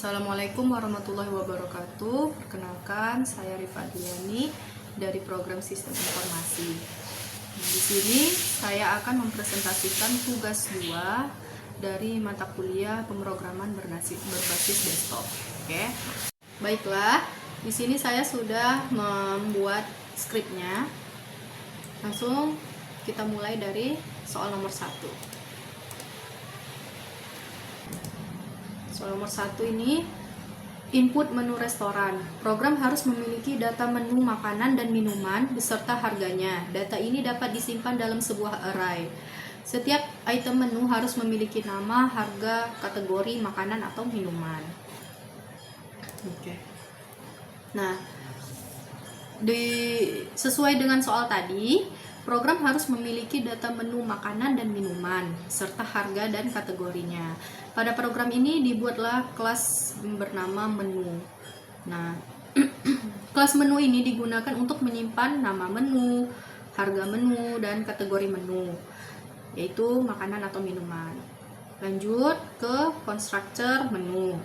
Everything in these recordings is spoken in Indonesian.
Assalamualaikum warahmatullahi wabarakatuh. Perkenalkan, saya Rifa Adliani dari Program Sistem Informasi. Di sini saya akan mempresentasikan tugas 2 dari mata kuliah pemrograman berbasis desktop. Oke. Baiklah, di sini saya sudah membuat skripnya. Langsung kita mulai dari soal nomor 1. Soal nomor 1 ini, input menu restoran. Program harus memiliki data menu makanan dan minuman beserta harganya. Data ini dapat disimpan dalam sebuah array. Setiap item menu harus memiliki nama, harga, kategori makanan atau minuman. Oke. Nah, sesuai dengan soal tadi, program harus memiliki data menu makanan dan minuman serta harga dan kategorinya. Pada program ini dibuatlah kelas bernama menu. Nah, kelas menu ini digunakan untuk menyimpan nama menu, harga menu, dan kategori menu, yaitu makanan atau minuman. Lanjut ke constructor menu.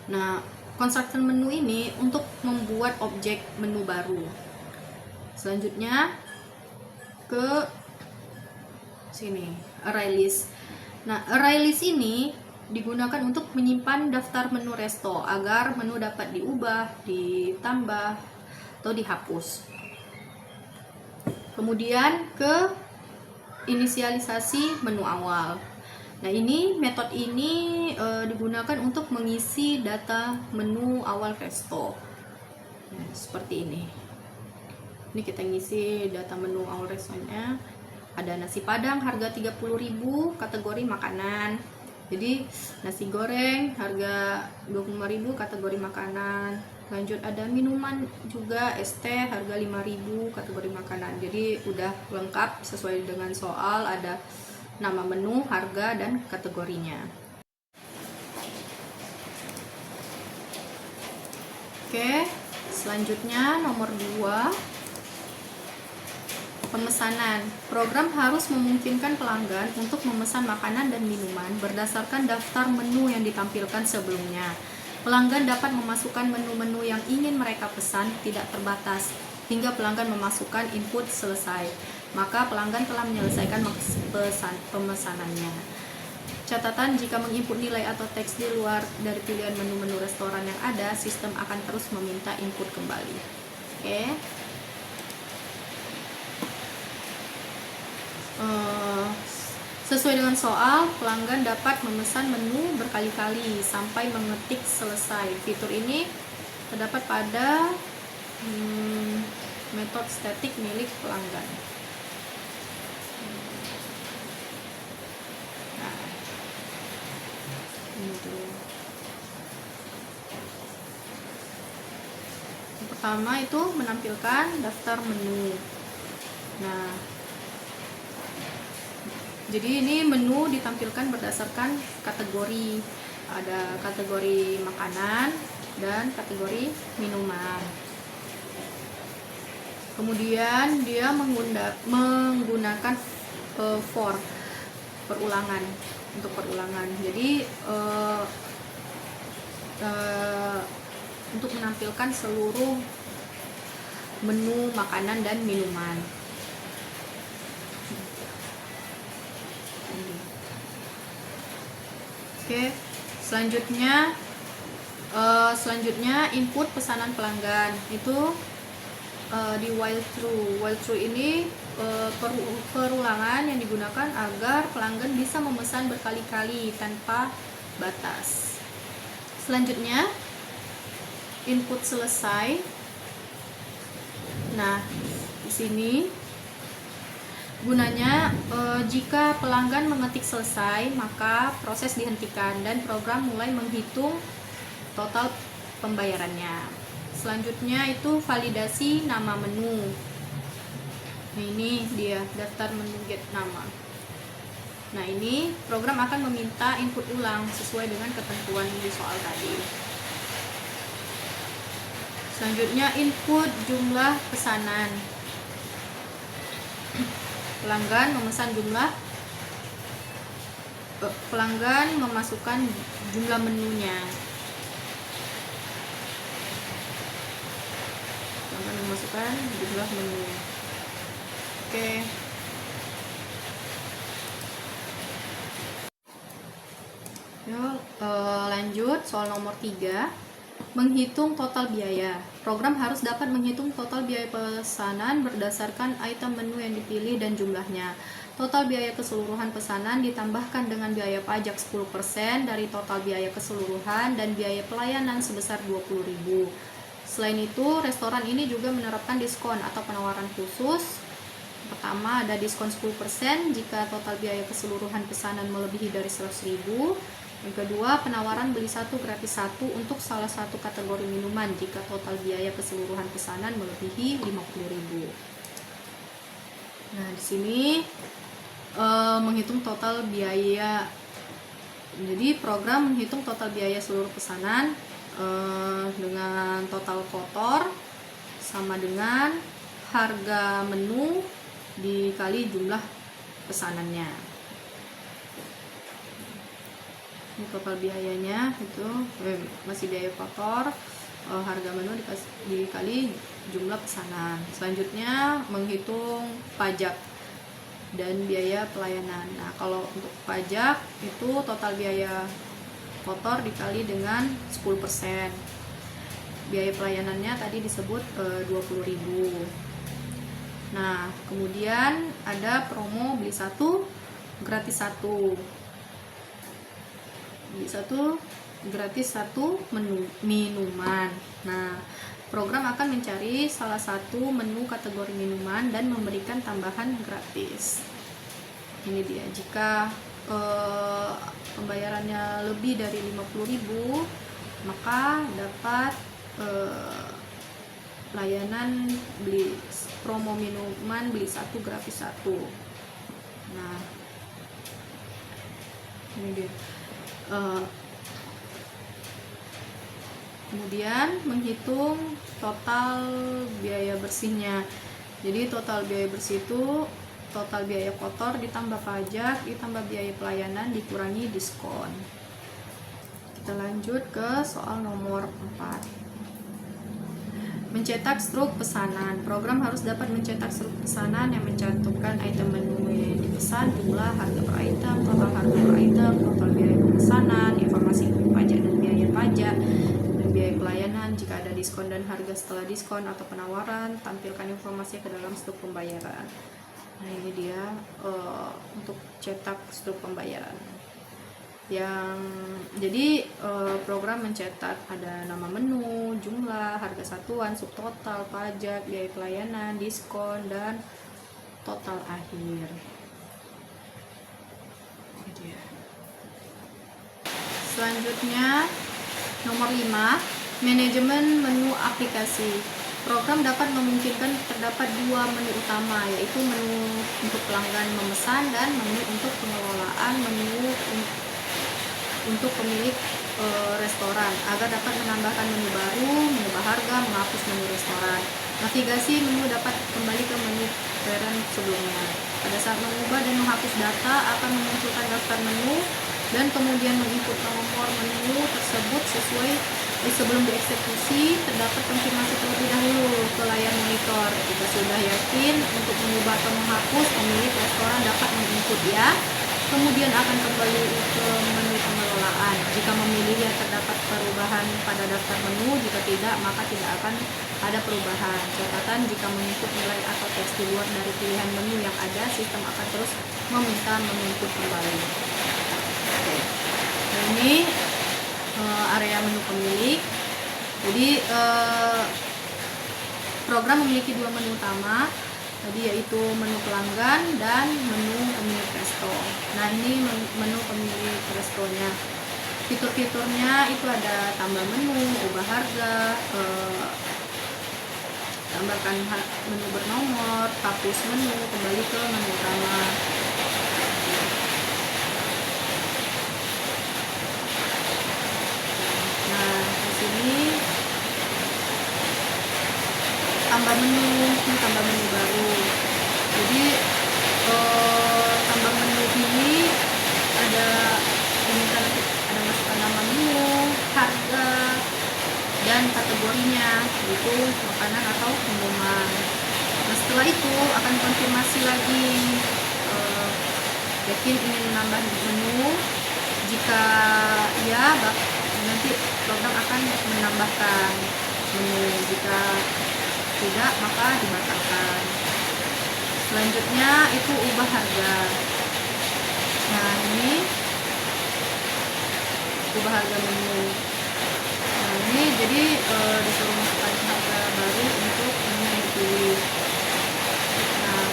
Nah, constructor menu ini untuk membuat objek menu baru. Selanjutnya ke sini, array list. Nah, array list ini digunakan untuk menyimpan daftar menu resto agar menu dapat diubah, ditambah, atau dihapus. Kemudian ke inisialisasi menu awal. Nah, metode ini digunakan untuk mengisi data menu awal resto. Nah, seperti ini. Ini kita ngisi data menu awal restonya. Ada nasi padang harga 30.000, kategori makanan. Jadi nasi goreng harga 25.000, kategori makanan. Lanjut ada minuman juga, es teh harga 5.000, kategori makanan. Jadi udah lengkap sesuai dengan soal, ada nama menu, harga, dan kategorinya. Oke, selanjutnya nomor 2. Pemesanan. Program harus memungkinkan pelanggan untuk memesan makanan dan minuman berdasarkan daftar menu yang ditampilkan sebelumnya. Pelanggan dapat memasukkan menu-menu yang ingin mereka pesan tidak terbatas hingga pelanggan memasukkan input selesai. Maka pelanggan telah menyelesaikan pemesanannya. Catatan, jika menginput nilai atau teks di luar dari pilihan menu-menu restoran yang ada, sistem akan terus meminta input kembali. Oke. Sesuai dengan soal, pelanggan dapat memesan menu berkali-kali sampai mengetik selesai. Fitur ini terdapat pada metode statik milik pelanggan. Nah, ini dulu. Yang pertama itu menampilkan daftar menu. Nah, jadi ini menu ditampilkan berdasarkan kategori. Ada kategori makanan dan kategori minuman. Kemudian dia menggunakan for perulangan untuk perulangan. Jadi untuk menampilkan seluruh menu makanan dan minuman. Oke, selanjutnya input pesanan pelanggan itu di while true. While true ini perulangan yang digunakan agar pelanggan bisa memesan berkali-kali tanpa batas. Selanjutnya input selesai. Nah, di sini gunanya jika pelanggan mengetik selesai, maka proses dihentikan dan program mulai menghitung total pembayarannya. Selanjutnya itu validasi nama menu. Nah, ini dia daftar menu get nama. Nah, ini program akan meminta input ulang sesuai dengan ketentuan di soal tadi. Selanjutnya input jumlah pesanan. Pelanggan memesan jumlah pelanggan memasukkan jumlah menunya. Pelanggan memasukkan jumlah menu. Oke. Yuk, lanjut soal nomor 3. Menghitung total biaya. Program harus dapat menghitung total biaya pesanan berdasarkan item menu yang dipilih dan jumlahnya. Total biaya keseluruhan pesanan ditambahkan dengan biaya pajak 10% dari total biaya keseluruhan dan biaya pelayanan sebesar 20.000. Selain itu, restoran ini juga menerapkan diskon atau penawaran khusus. Pertama, ada diskon 10% jika total biaya keseluruhan pesanan melebihi dari 100.000. Yang kedua, penawaran beli satu gratis satu untuk salah satu kategori minuman jika total biaya keseluruhan pesanan melebihi 50.000. Nah, di sini menghitung total biaya. Jadi program menghitung total biaya seluruh pesanan dengan total kotor sama dengan harga menu dikali jumlah pesanannya. Ini total biayanya itu masih biaya kotor, harga menu dikali jumlah pesanan. Selanjutnya menghitung pajak dan biaya pelayanan. Nah, kalau untuk pajak itu total biaya kotor dikali dengan 10%. Biaya pelayanannya tadi disebut 20.000. Nah, kemudian ada promo beli satu gratis satu. Beli satu gratis satu minuman. Nah, program akan mencari salah satu menu kategori minuman dan memberikan tambahan gratis. Ini dia, jika pembayarannya lebih dari 50.000 maka dapat layanan beli promo minuman beli satu gratis satu. Nah, ini dia. Kemudian menghitung total biaya bersihnya. Jadi total biaya bersih itu total biaya kotor ditambah pajak ditambah biaya pelayanan dikurangi diskon. Kita lanjut ke soal nomor 4. Mencetak struk pesanan. Program harus dapat mencetak struk pesanan yang mencantumkan item menu yang dipesan, jumlah, harga per item, total harga per item, total biaya pesanan, informasi pajak dan biaya pajak, dan biaya pelayanan. Jika ada diskon dan harga setelah diskon atau penawaran, tampilkan informasi ke dalam struk pembayaran. Nah, ini dia untuk cetak struk pembayaran. Jadi program mencetak ada nama menu, jumlah, harga satuan, subtotal, pajak, biaya pelayanan, diskon, dan total akhir. Selanjutnya nomor 5, manajemen menu aplikasi. Program dapat memungkinkan terdapat dua menu utama, yaitu menu untuk pelanggan memesan dan menu untuk pengelolaan menu untuk pemilik restoran agar dapat menambahkan menu baru, mengubah harga, menghapus menu restoran. Navigasi menu dapat kembali ke menu parent sebelumnya. Pada saat mengubah dan menghapus data akan memunculkan daftar menu dan kemudian menginput nomor menu tersebut sesuai sebelum dieksekusi. Terdapat konfirmasi terlebih dahulu ke layar monitor. Jika sudah yakin untuk mengubah atau menghapus, pemilik restoran dapat menginput ya. Kemudian akan kembali ke menu pengelolaan. Jika memilih yang terdapat perubahan pada daftar menu, jika tidak maka tidak akan ada perubahan. Catatan, jika menginput nilai atau teks di luar dari pilihan menu yang ada, sistem akan terus meminta menginput kembali. Oke. Nah, ini area menu pemilik. Jadi program memiliki dua menu utama, tadi yaitu menu pelanggan dan menu pemilik resto. Nah, ini menu pemilik restonya. Fitur-fiturnya itu ada tambah menu, ubah harga, tambahkan menu bernomor, hapus menu, kembali ke menu utama. Nah, di sini tambah menu, ini tambah menu baru. Jadi tambah menu ini ada itu makanan atau minuman. Nah, setelah itu akan konfirmasi lagi, yakin ingin menambah menu. Jika ya, nanti program akan menambahkan menu. Jika tidak, maka dibatalkan. Selanjutnya itu ubah harga. Nah, ini ubah harga menu. Nah, ini jadi disuruh masukkan harga baru untuk menu yang dipilih. Nah,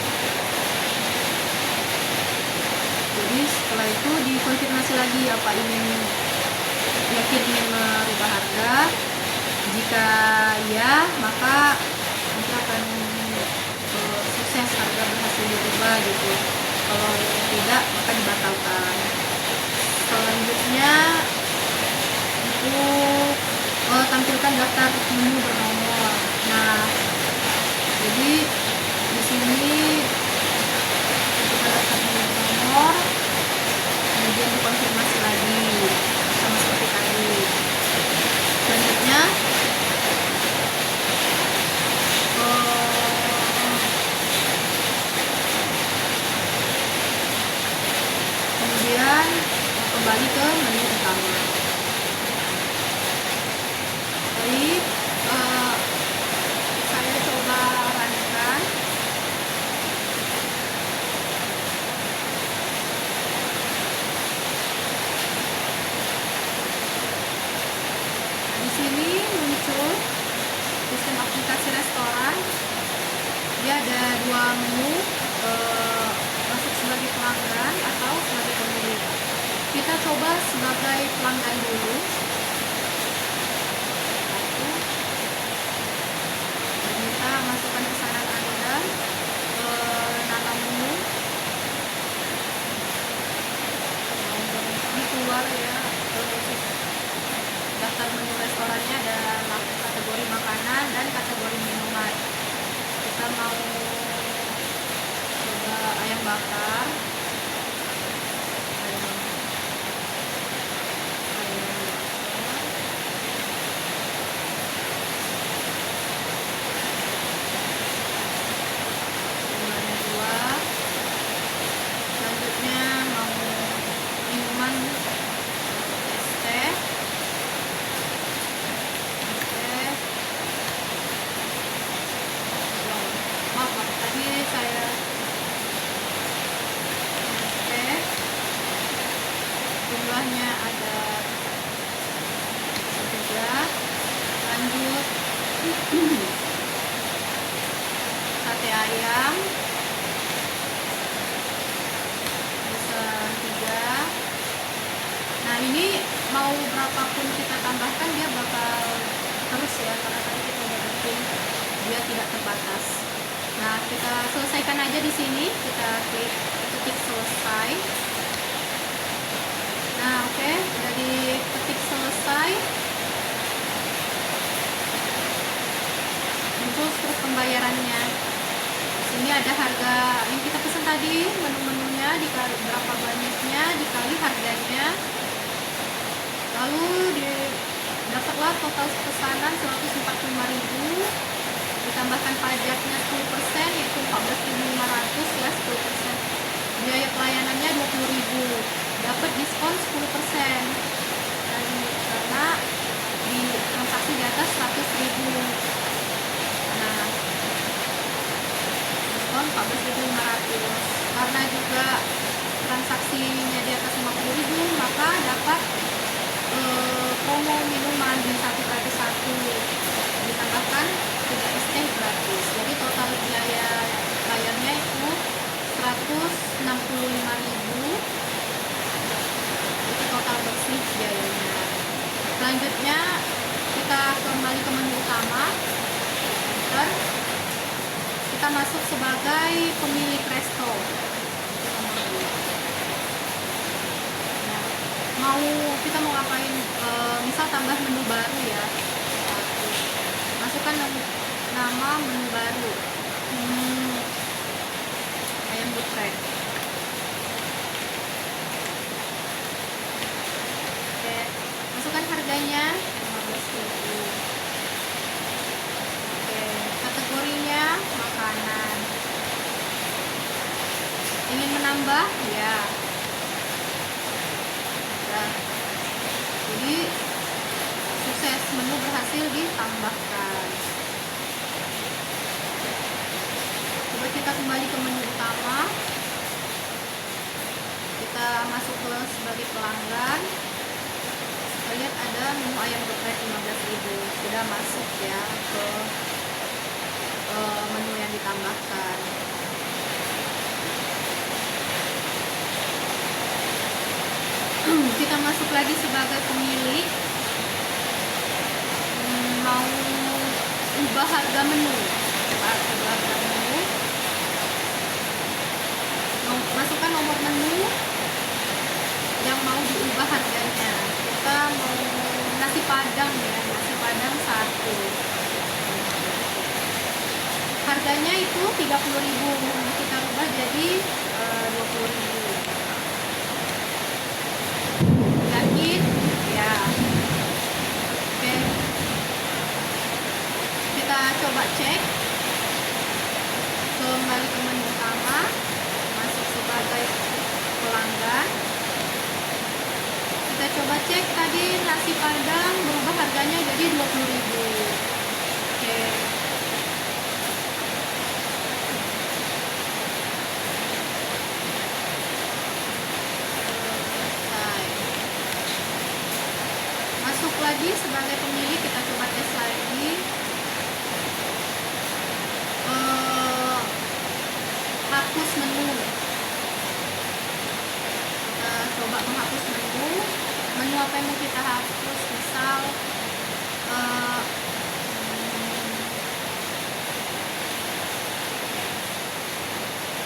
jadi setelah itu dikonfirmasi lagi apa yakin ingin merubah harga. Jika ya, maka nanti akan sukses, harga berhasil dirubah gitu. Kalau tidak, maka dibatalkan. Selanjutnya itu tampilkan daftar menu bernomor. Nah, jadi di sini kita daftar menu bernomor, kemudian dikonfirmasi lagi sama seperti tadi. Selanjutnya kemudian kembali ke menu utama. Baik, saya coba runkan. Di sini muncul sistem aplikasi restoran. Dia ada dua menu, masuk sebagai pelanggan atau sebagai pemilik. Kita coba sebagai pelanggan dulu. Kita masukkan pesanan Anda, nama menu. Ini keluar ya, daftar menu restorannya ada kategori makanan dan kategori minuman. Kita mau coba ayam bakar. Selanjutnya mau minuman es teh. Maaf, tadi saya teh, jumlahnya ada 3. Lanjut sate ayam bisa 3. Nah, ini mau berapapun kita tambahkan dia bakal terus ya, karena tadi kita udah bikin dia tidak terbatas. Nah, kita selesaikan aja di sini. Kita ketik selesai. Nah, oke, udah diketik selesai. Muncul struk pembayarannya. Di sini ada harga yang kita pesan tadi, menu-menunya dikali berapa banyaknya, dikali harganya. Lalu dapatlah total pesanan 145.000. Ditambahkan pajaknya 10%, yaitu 14.500 ya, 10%. Biaya pelayanannya 20.000. Dapat diskon 10%. Dan karena di transaksi di atas 100.000. Nah, diskon 14.500. Karena juga transaksinya di atas 50.000, maka dapat promo minuman di 1/1. Ditambahkan 3 es teh gratis. Jadi total biaya bayarnya itu 165.000. Itu total bersih biayanya. Selanjutnya kita kembali ke menu utama. Kita masuk sebagai pemilik resto. Kita mau ngapain, misal tambah menu baru ya. Masukkan nama menu baru, ayam geprek. Oke, masukkan harganya 15.000. ditambah ya. Nah, jadi sukses, menu berhasil ditambahkan. Coba kita kembali ke menu utama. Kita masuk ke sebagai pelanggan. Kita lihat ada menu ayam geprek 15.000, sudah masuk ya ke menu yang ditambahkan. Kita masuk lagi sebagai pemilik, mau ubah harga menu. Masukkan nomor menu yang mau diubah harganya. Kita mau nasi padang ya, nasi padang 1. Harganya itu 30.000, kita ubah jadi 20.000. Yakin? Ya. Oke. Kita coba cek. Kembali ke menu utama, masuk sebagai pelanggan. Kita coba cek tadi nasi padang berubah harganya jadi 20.000. Oke. Masuk lagi sebagai pemilik, kita coba tes lagi. Hapus menu. Kita coba menghapus menu. Menu apa yang mau kita hapus? Misal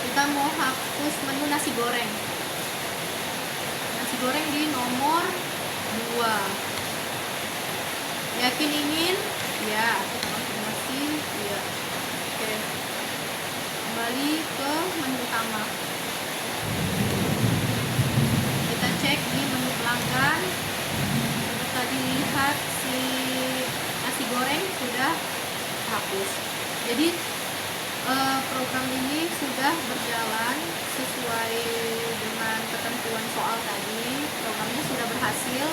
kita mau hapus menu nasi goreng. Nasi goreng di nomor 2. Yakin ingin? Ya, kita konfirmasi. Ya. Oke. Kembali ke menu utama. Kita cek di menu pelanggan. Tadi lihat si nasi goreng sudah hapus. Jadi program ini sudah berjalan sesuai dengan ketentuan soal tadi. Programnya sudah berhasil.